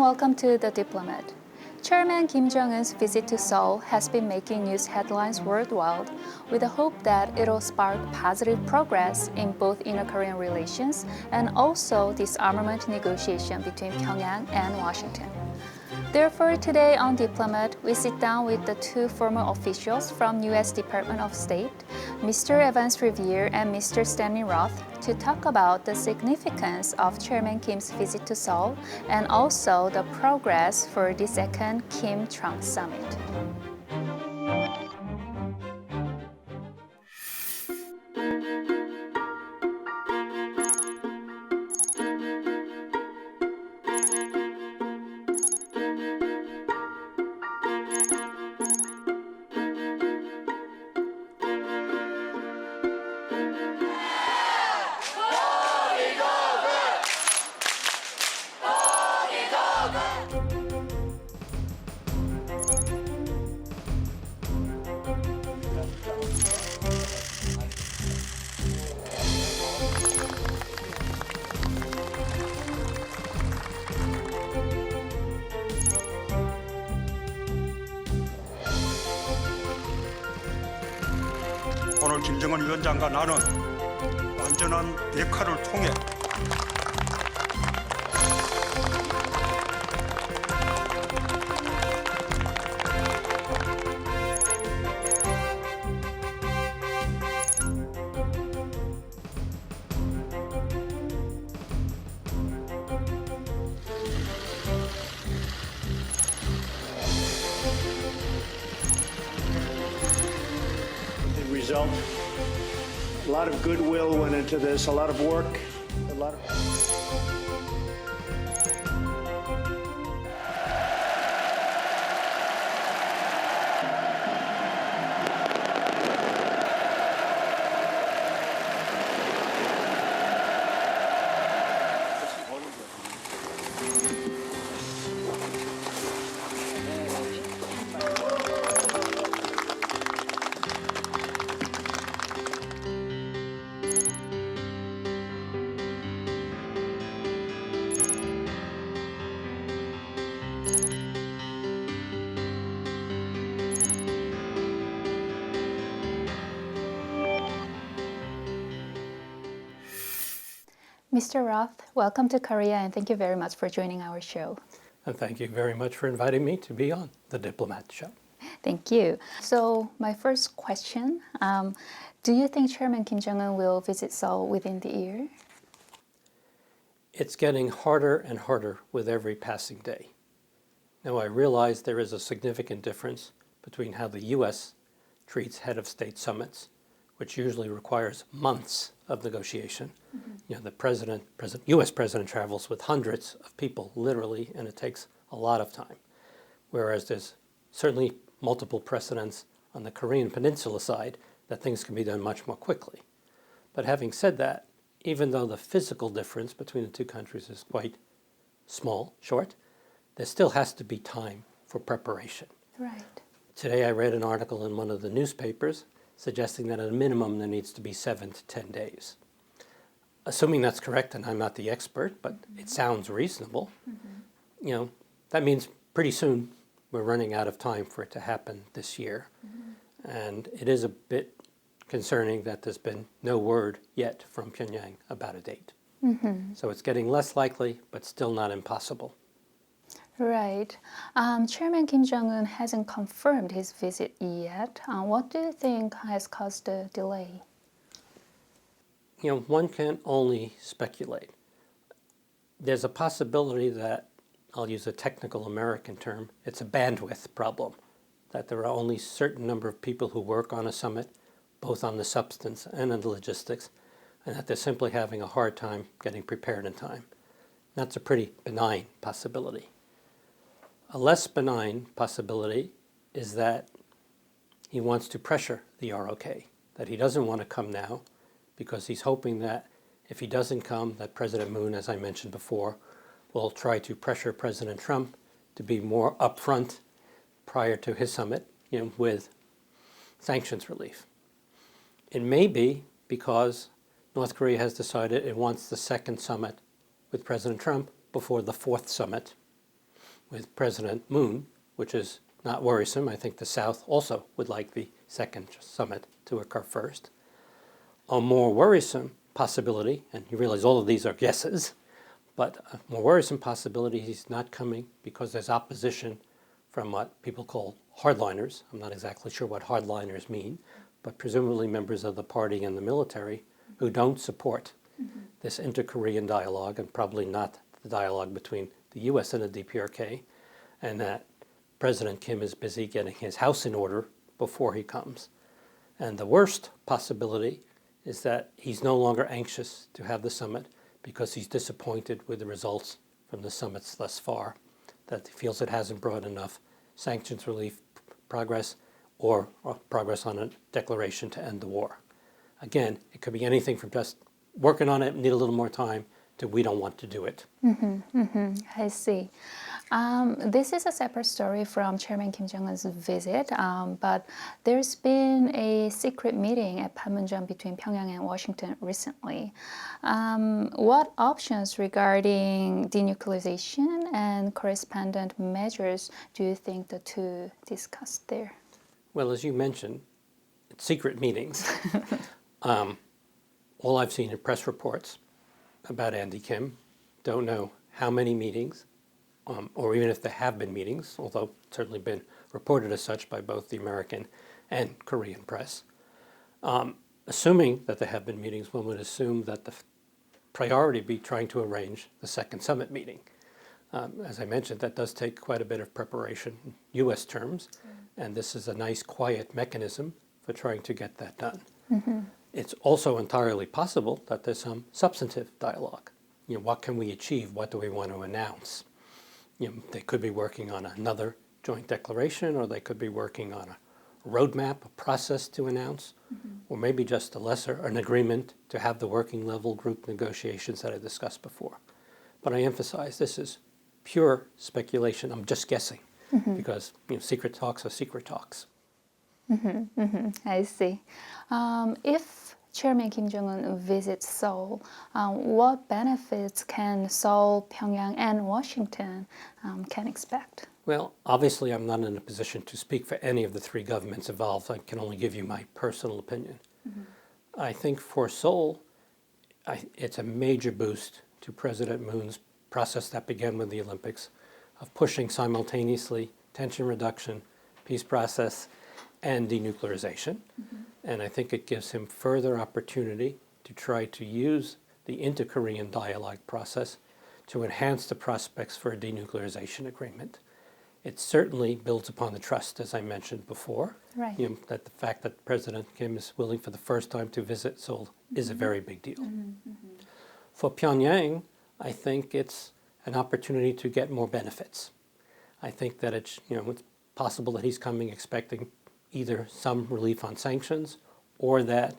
welcome to The Diplomat. Chairman Kim Jong-un's visit to Seoul has been making news headlines worldwide with the hope that it'll spark positive progress in both inter-Korean relations and also disarmament negotiation between Pyongyang and Washington. Therefore, today on Diplomat, we sit down with the two former officials from U.S. Department of State, Mr. Revere and Mr. Stanley Roth, to talk about the significance of Chairman Kim's visit to Seoul and also the progress for the second Kim-Trump summit. 오늘 김정은 위원장과 나는 완전한 대화를 통해 result. A lot of goodwill went into this, a lot of work, a lot of... Mr. Roth, welcome to Korea and thank you very much for joining our show. And thank you very much for inviting me to be on the Diplomat show. Thank you. So my first question, do you think Chairman Kim Jong-un will visit Seoul within the year? It's getting harder and harder with every passing day. Now I realize there is a significant difference between how the U.S. treats head of state summits, which usually requires months of negotiation. You know, the U.S. president travels with hundreds of people, literally, and it takes a lot of time. Whereas there's certainly multiple precedents on the Korean Peninsula side that things can be done much more quickly. But having said that, even though the physical difference between the two countries is quite small, short, there still has to be time for preparation. Right. Today I read an article in one of the newspapers suggesting that at a minimum there needs to be 7 to 10 days. Assuming that's correct, and I'm not the expert, but it sounds reasonable, you know, that means pretty soon we're running out of time for it to happen this year. And it is a bit concerning that there's been no word yet from Pyongyang about a date. So it's getting less likely, but still not impossible. Right. Chairman Kim Jong-un hasn't confirmed his visit yet. What do you think has caused the delay? You know, one can only speculate. There's a possibility that, I'll use a technical American term, it's a bandwidth problem, that there are only a certain number of people who work on a summit, both on the substance and on the logistics, and that they're simply having a hard time getting prepared in time. That's a pretty benign possibility. A less benign possibility is that he wants to pressure the ROK, that he doesn't want to come now because he's hoping that if he doesn't come, that President Moon, as I mentioned before, will try to pressure President Trump to be more upfront prior to his summit, you know, with sanctions relief. It may be because North Korea has decided it wants the second summit with President Trump before the fourth summit. with President Moon, which is not worrisome. I think the South also would like the second summit to occur first. A more worrisome possibility, and you realize all of these are guesses, but a more worrisome possibility he's not coming because there's opposition from what people call hardliners. I'm not exactly sure what hardliners mean, but presumably members of the party and the military who don't support this inter-Korean dialogue, and probably not the dialogue between the U.S. and the DPRK, and that President Kim is busy getting his house in order before he comes. And the worst possibility is that he's no longer anxious to have the summit because he's disappointed with the results from the summits thus far, that he feels it hasn't brought enough sanctions relief progress or progress on a declaration to end the war. Again, it could be anything from just working on it, need a little more time, to we don't want to do it. I see. This is a separate story from Chairman Kim Jong-un's visit, but there's been a secret meeting at PANMUNJOM between Pyongyang and Washington recently. What options regarding denuclearization and correspondent measures do you think the two discussed there? Well, as you mentioned, it's secret meetings. All I've seen in press reports about Andy Kim, don't know how many meetings, or even if there have been meetings, although it's certainly been reported as such by both the American and Korean press. Assuming that there have been meetings, one would assume that the priority be trying to arrange the second summit meeting. As I mentioned, that does take quite a bit of preparation in U.S. terms, and this is a nice quiet mechanism for trying to get that done. It's also entirely possible that there's some substantive dialogue. What can we achieve? What do we want to announce? They could be working on another joint declaration, or they could be working on a roadmap, a process to announce, or maybe just an agreement to have the working level group negotiations that I discussed before. But I emphasize this is pure speculation. I'm just guessing because secret talks are secret talks. I see. If Chairman Kim Jong-un visits Seoul, what benefits can Seoul, Pyongyang, and Washington can expect? Well, obviously I'm not in a position to speak for any of the three governments involved. I can only give you my personal opinion. I think for Seoul, it's a major boost to President Moon's process that began with the Olympics of pushing simultaneously tension reduction, peace process, and denuclearization. And I think it gives him further opportunity to try to use the inter-Korean dialogue process to enhance the prospects for a denuclearization agreement. It certainly builds upon the trust, as I mentioned before, Right. That the fact that President Kim is willing for the first time to visit Seoul is a very big deal. For Pyongyang, I think it's an opportunity to get more benefits. I think that it's possible that he's coming expecting either some relief on sanctions or that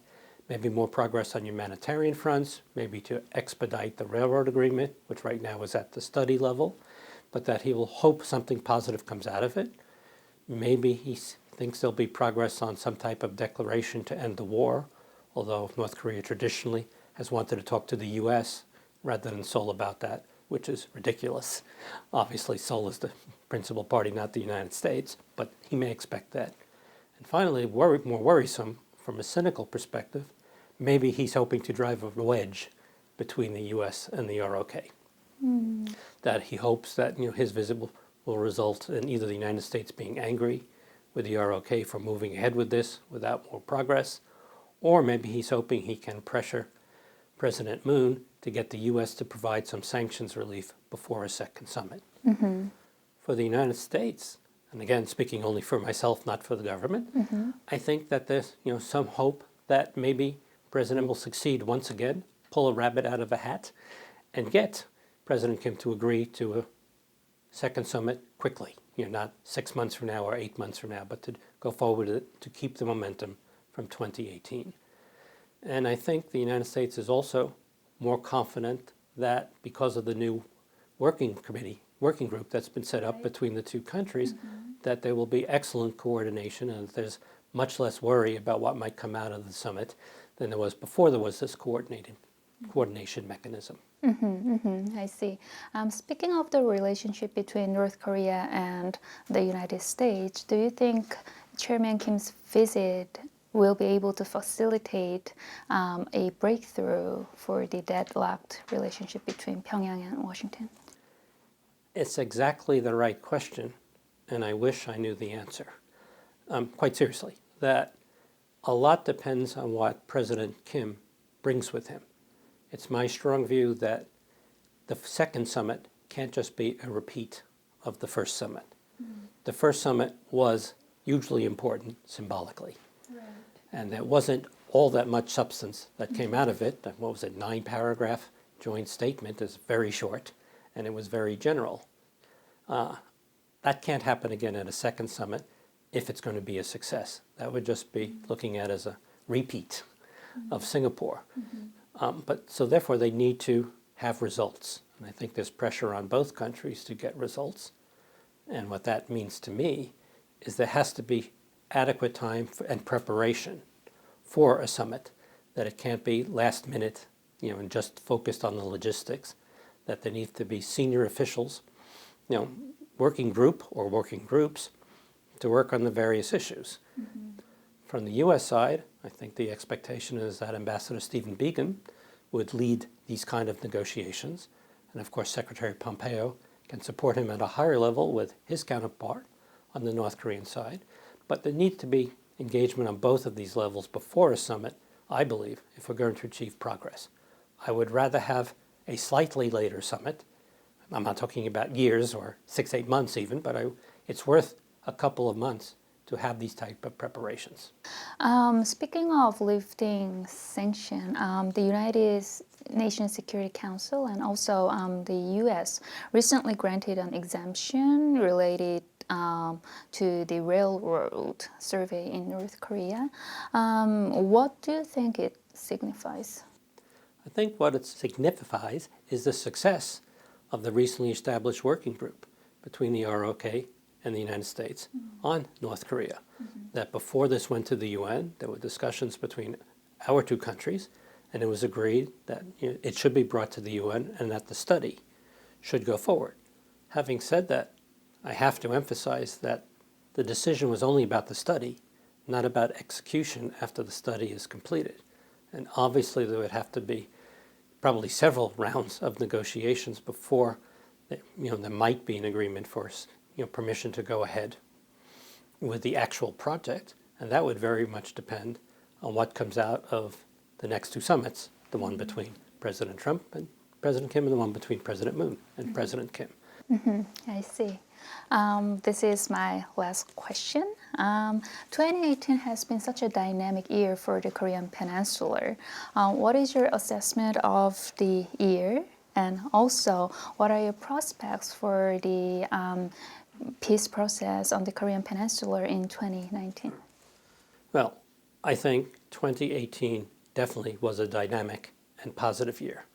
maybe more progress on humanitarian fronts, maybe to expedite the railroad agreement, which right now is at the study level, but that he will hope something positive comes out of it. Maybe he thinks there'll be progress on some type of declaration to end the war, although North Korea traditionally has wanted to talk to the U.S. rather than Seoul about that, which is ridiculous. Obviously, Seoul is the principal party, not the United States, but he may expect that. And finally, more worrisome from a cynical perspective, maybe he's hoping to drive a wedge between the U.S. and the ROK. That he hopes that his visit will result in either the United States being angry with the ROK for moving ahead with this without more progress, or maybe he's hoping he can pressure President Moon to get the U.S. to provide some sanctions relief before a second summit. For the United States, and again, speaking only for myself, not for the government, I think that there's some hope that maybe President will succeed once again, pull a rabbit out of a hat, and get President Kim to agree to a second summit quickly. Not 6 months from now or 8 months from now, but to go forward with it, to keep the momentum from 2018. And I think the United States is also more confident that because of the new working group that's been set up between the two countries, that there will be excellent coordination and that there's much less worry about what might come out of the summit than there was before there was this coordinated coordination mechanism. I see. Speaking of the relationship between North Korea and the United States, do you think Chairman Kim's visit will be able to facilitate a breakthrough for the deadlocked relationship between Pyongyang and Washington? It's exactly the right question, and I wish I knew the answer. Quite seriously, that a lot depends on what President Kim brings with him. It's my strong view that the second summit can't just be a repeat of the first summit. The first summit was hugely important symbolically. And there wasn't all that much substance that came out of it. What was it, 9-paragraph joint statement is very short, and it was very general. That can't happen again at a second summit if it's going to be a success. That would just be looking at as a repeat of Singapore. So therefore, they need to have results. And I think there's pressure on both countries to get results. And what that means to me is there has to be adequate time and preparation for a summit, that it can't be last minute, and just focused on the logistics, that there needs to be senior officials, working group or working groups to work on the various issues. From the U.S. side, I think the expectation is that Ambassador Stephen Biegun would lead these kind of negotiations. And of course, Secretary Pompeo can support him at a higher level with his counterpart on the North Korean side. But there needs to be engagement on both of these levels before a summit, I believe, if we're going to achieve progress. I would rather have a slightly later summit. I'm not talking about years or 6-8 months even, but it's worth a couple of months to have these type of preparations. Speaking of lifting sanction, the United Nations Security Council and also the U.S. recently granted an exemption related to the railroad survey in North Korea. What do you think it signifies? I think what it signifies is the success of the recently established working group between the ROK and the United States on North Korea. That before this went to the UN, there were discussions between our two countries, and it was agreed that it should be brought to the UN and that the study should go forward. Having said that, I have to emphasize that the decision was only about the study, not about execution after the study is completed. And obviously there would have to be probably several rounds of negotiations before there might be an agreement for permission to go ahead with the actual project. And that would very much depend on what comes out of the next two summits, the one between President Trump and President Kim and the one between President Moon and President Kim. I see. This is my last question. 2018 has been such a dynamic year for the Korean Peninsula. What is your assessment of the year? And also, what are your prospects for the peace process on the Korean Peninsula in 2019? Well, I think 2018 definitely was a dynamic and positive year.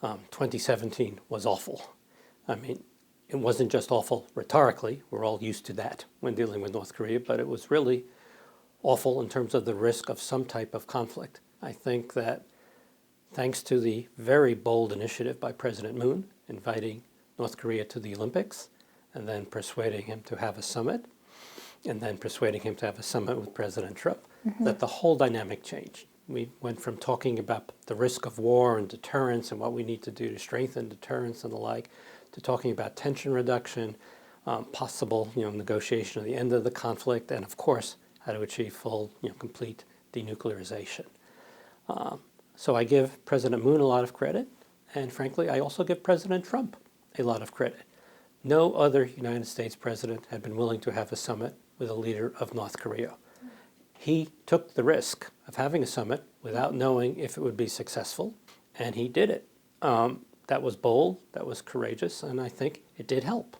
2017 was awful. I mean, it wasn't just awful rhetorically, we're all used to that when dealing with North Korea, but it was really awful in terms of the risk of some type of conflict. I think that thanks to the very bold initiative by President Moon, inviting North Korea to the Olympics, and then persuading him to have a summit, and then persuading him to have a summit with President Trump, that the whole dynamic changed. We went from talking about the risk of war and deterrence and what we need to do to strengthen deterrence and the like, to talking about tension reduction, possible negotiation of the end of the conflict, and of course, how to achieve full, complete denuclearization. So I give President Moon a lot of credit, and frankly, I also give President Trump a lot of credit. No other United States president had been willing to have a summit with a leader of North Korea. He took the risk of having a summit without knowing if it would be successful, and he did it. That was bold, that was courageous, and I think it did help.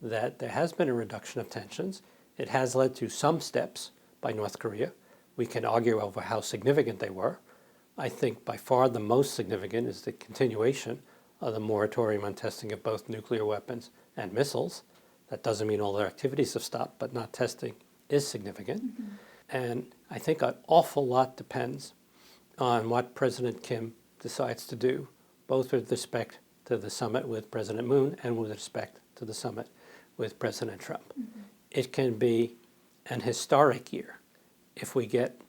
That there has been a reduction of tensions. It has led to some steps by North Korea. We can argue over how significant they were. I think by far the most significant is the continuation of the moratorium on testing of both nuclear weapons and missiles. That doesn't mean all their activities have stopped, but not testing is significant. And I think an awful lot depends on what President Kim decides to do, both with respect to the summit with President Moon and with respect to the summit with President Trump. It can be an historic year if we get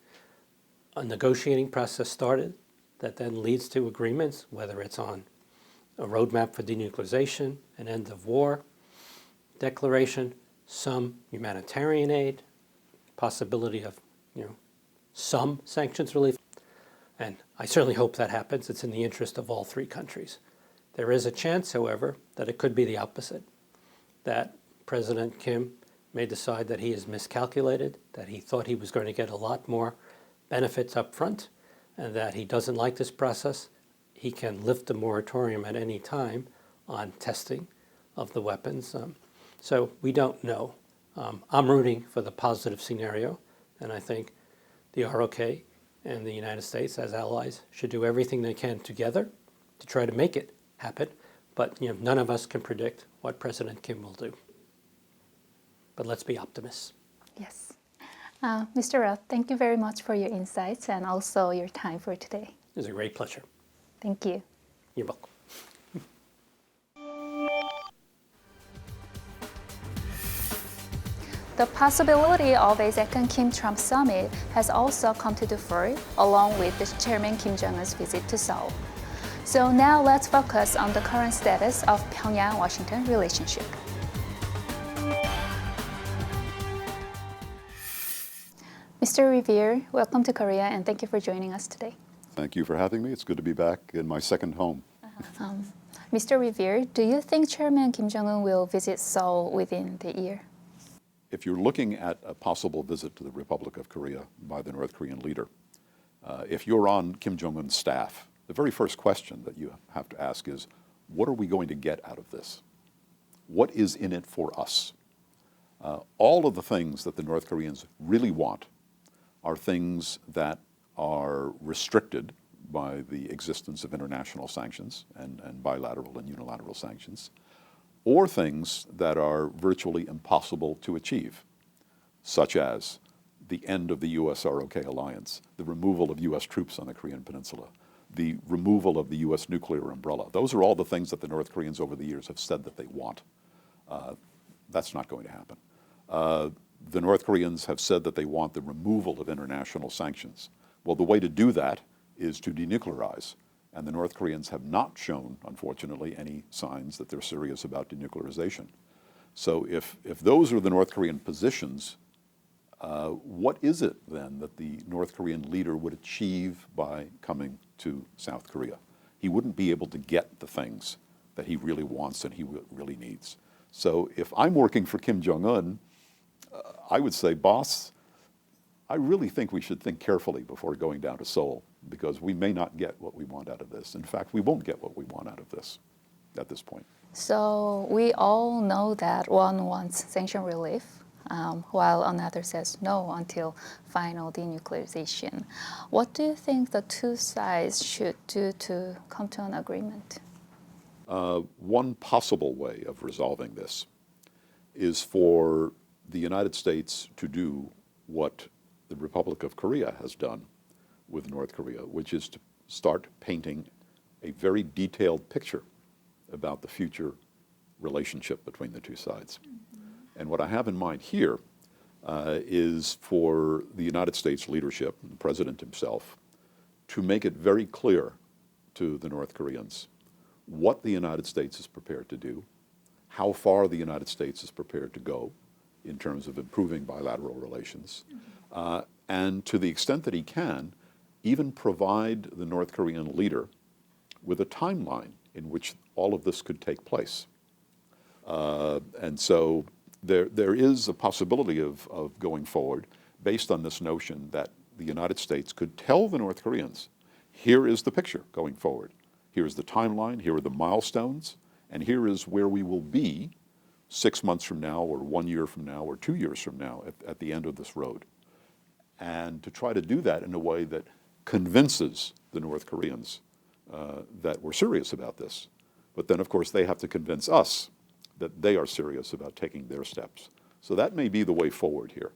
a negotiating process started that then leads to agreements, whether it's on a roadmap for denuclearization, an end of war declaration, some humanitarian aid, possibility of some sanctions relief. And I certainly hope that happens. It's in the interest of all three countries. There is a chance, however, that it could be the opposite, that President Kim may decide that he has miscalculated, that he thought he was going to get a lot more benefits up front, and that he doesn't like this process. He can lift the moratorium at any time on testing of the weapons. So we don't know. I'm rooting for the positive scenario, and I think the ROK and the United States as allies should do everything they can together to try to make it happen. But none of us can predict what President Kim will do. But let's be optimists. Yes. Mr. Roth, thank you very much for your insights and also your time for today. It was a great pleasure. Thank you. You're welcome. The possibility of a second Kim-Trump summit has also come to the fore, along with the Chairman Kim Jong-un's visit to Seoul. So now let's focus on the current status of Pyongyang-Washington relationship. Mr. Revere, welcome to Korea and thank you for joining us today. Thank you for having me. It's good to be back in my second home. Mr. Revere, do you think Chairman Kim Jong-un will visit Seoul within the year? If you're looking at a possible visit to the Republic of Korea by the North Korean leader, if you're on Kim Jong-un's staff, the very first question that you have to ask is, what are we going to get out of this? What is in it for us? All of the things that the North Koreans really want are things that are restricted by the existence of international sanctions and bilateral and unilateral sanctions, or things that are virtually impossible to achieve, such as the end of the U.S.-ROK alliance, the removal of U.S. troops on the Korean Peninsula, the removal of the U.S. nuclear umbrella. Those are all the things that the North Koreans over the years have said that they want. That's not going to happen. The North Koreans have said that they want the removal of international sanctions. Well, the way to do that is to denuclearize. And the North Koreans have not shown, unfortunately, any signs that they're serious about denuclearization. So if those are the North Korean positions, what is it then that the North Korean leader would achieve by coming to South Korea? He wouldn't be able to get the things that he really wants and he really needs. So if I'm working for Kim Jong-un, I would say, boss, I really think we should think carefully before going down to Seoul, because we may not get what we want out of this. In fact, we won't get what we want out of this at this point. So we all know that one wants sanction relief, while another says no until final denuclearization. What do you think the two sides should do to come to an agreement? One possible way of resolving this is for the United States to do what the Republic of Korea has done with North Korea, which is to start painting a very detailed picture about the future relationship between the two sides. And what I have in mind here is for the United States leadership, and the President himself, to make it very clear to the North Koreans what the United States is prepared to do, how far the United States is prepared to go in terms of improving bilateral relations, and to the extent that he can, even provide the North Korean leader with a timeline in which all of this could take place. And so there is a possibility of going forward based on this notion that the United States could tell the North Koreans, here is the picture going forward. Here is the timeline, here are the milestones, and here is where we will be 6 months from now, or 1 year from now, or 2 years from now at the end of this road. And to try to do that in a way that convinces the North Koreans that we're serious about this. But then, of course, they have to convince us that they are serious about taking their steps. So that may be the way forward here.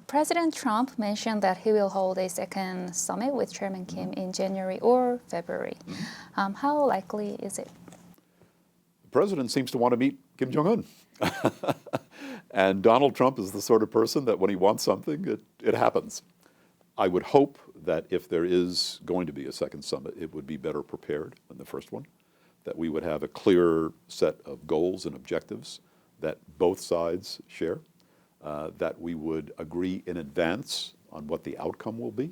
President Trump mentioned that he will hold a second summit with Chairman Kim in January or February. How likely is it? The president seems to want to meet Kim Jong-un. And Donald Trump is the sort of person that when he wants something, it happens. I would hope that if there is going to be a second summit, it would be better prepared than the first one, that we would have a clear set of goals and objectives that both sides share, that we would agree in advance on what the outcome will be.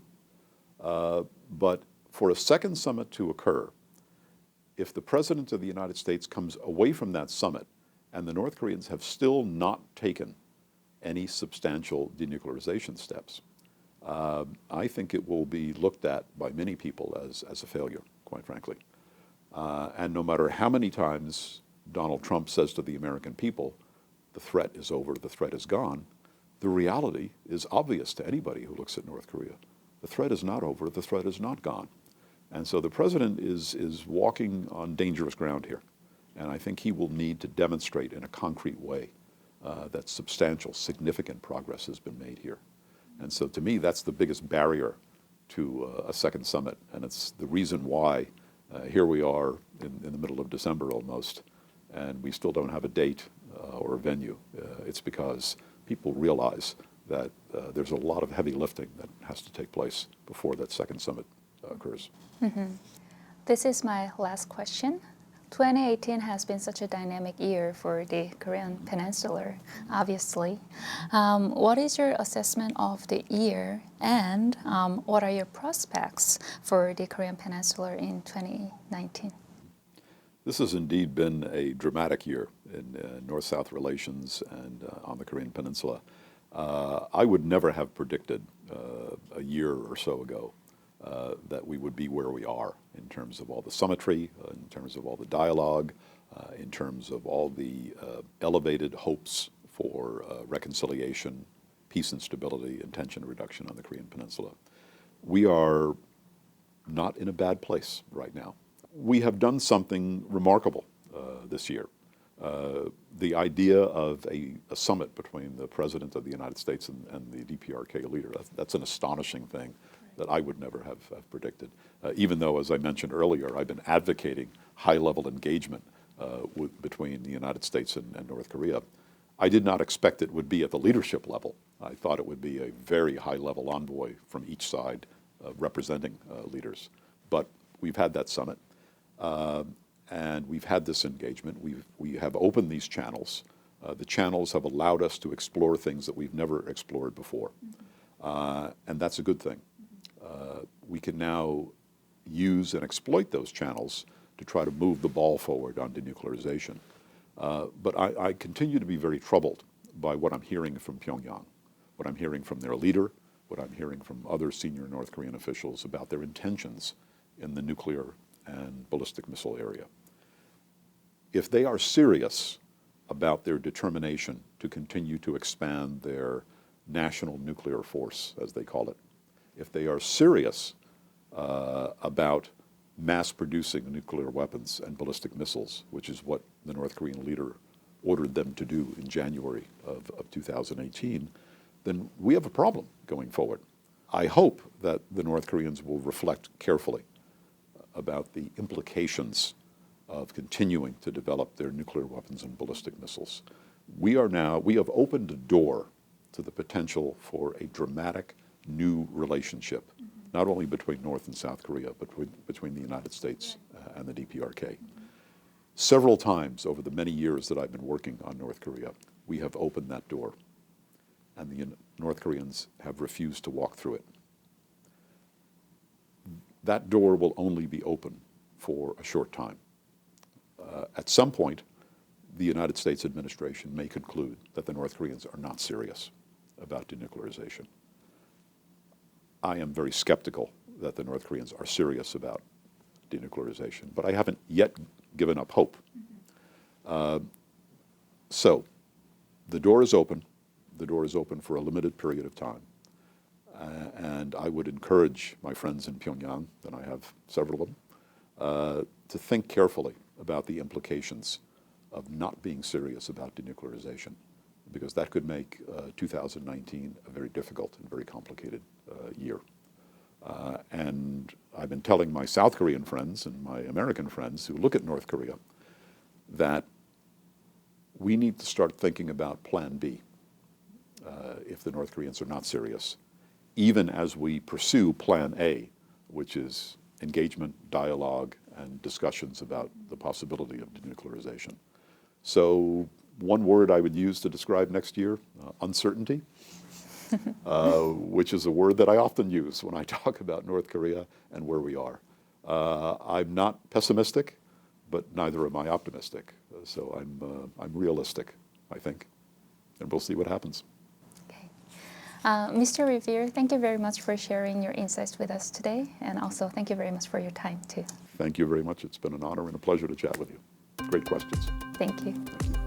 But for a second summit to occur, if the President of the United States comes away from that summit and the North Koreans have still not taken any substantial denuclearization steps, I think it will be looked at by many people as a failure, quite frankly. And no matter how many times Donald Trump says to the American people, the threat is over, the threat is gone, the reality is obvious to anybody who looks at North Korea. The threat is not over, the threat is not gone. And so the president is walking on dangerous ground here. And I think he will need to demonstrate in a concrete way that substantial, significant progress has been made here. And so to me, that's the biggest barrier to a second summit. And it's the reason why here we are in the middle of December almost, and we still don't have a date or a venue. It's because people realize that there's a lot of heavy lifting that has to take place before that second summit occurs. This is my last question. 2018 has been such a dynamic year for the Korean Peninsula, obviously. What is your assessment of the year, and what are your prospects for the Korean Peninsula in 2019? This has indeed been a dramatic year in North-South relations and on the Korean Peninsula. I would never have predicted a year or so ago that we would be where we are in terms of all the summitry, in terms of all the dialogue, in terms of all the elevated hopes for reconciliation, peace and stability, and tension reduction on the Korean Peninsula. We are not in a bad place right now. We have done something remarkable this year. The idea of a summit between the President of the United States and the DPRK leader, that's an astonishing thing that I would never have predicted. Even though, as I mentioned earlier, I've been advocating high-level engagement between the United States and North Korea, I did not expect it would be at the leadership level. I thought it would be a very high-level envoy from each side representing leaders. But we've had that summit, and we've had this engagement. We have opened these channels. The channels have allowed us to explore things that we've never explored before, and that's a good thing. We can now use and exploit those channels to try to move the ball forward on denuclearization. But I continue to be very troubled by what I'm hearing from Pyongyang, what I'm hearing from their leader, what I'm hearing from other senior North Korean officials about their intentions in the nuclear and ballistic missile area. If they are serious about their determination to continue to expand their national nuclear force, as they call it, if they are serious about mass producing nuclear weapons and ballistic missiles, which is what the North Korean leader ordered them to do in January of 2018, then we have a problem going forward. I hope that the North Koreans will reflect carefully about the implications of continuing to develop their nuclear weapons and ballistic missiles. We have opened a door to the potential for a dramatic new relationship, not only between North and South Korea, but between the United States and the DPRK. Several times over the many years that I've been working on North Korea, we have opened that door, and the North Koreans have refused to walk through it. That door will only be open for a short time. At some point, the United States administration may conclude that the North Koreans are not serious about denuclearization. I am very skeptical that the North Koreans are serious about denuclearization, but I haven't yet given up hope. So the door is open. The door is open for a limited period of time. And I would encourage my friends in Pyongyang, and I have several of them, to think carefully about the implications of not being serious about denuclearization. because that could make 2019 a very difficult and very complicated year. And I've been telling my South Korean friends and my American friends who look at North Korea that we need to start thinking about Plan B if the North Koreans are not serious, even as we pursue Plan A, which is engagement, dialogue, and discussions about the possibility of denuclearization. So one word I would use to describe next year, uncertainty, which is a word that I often use when I talk about North Korea and where we are. I'm not pessimistic, but neither am I optimistic. So I'm realistic, I think, and we'll see what happens. Okay. Mr. Revere, thank you very much for sharing your insights with us today, and also thank you very much for your time too. Thank you very much. It's been an honor and a pleasure to chat with you. Great questions. Thank you. Thank you.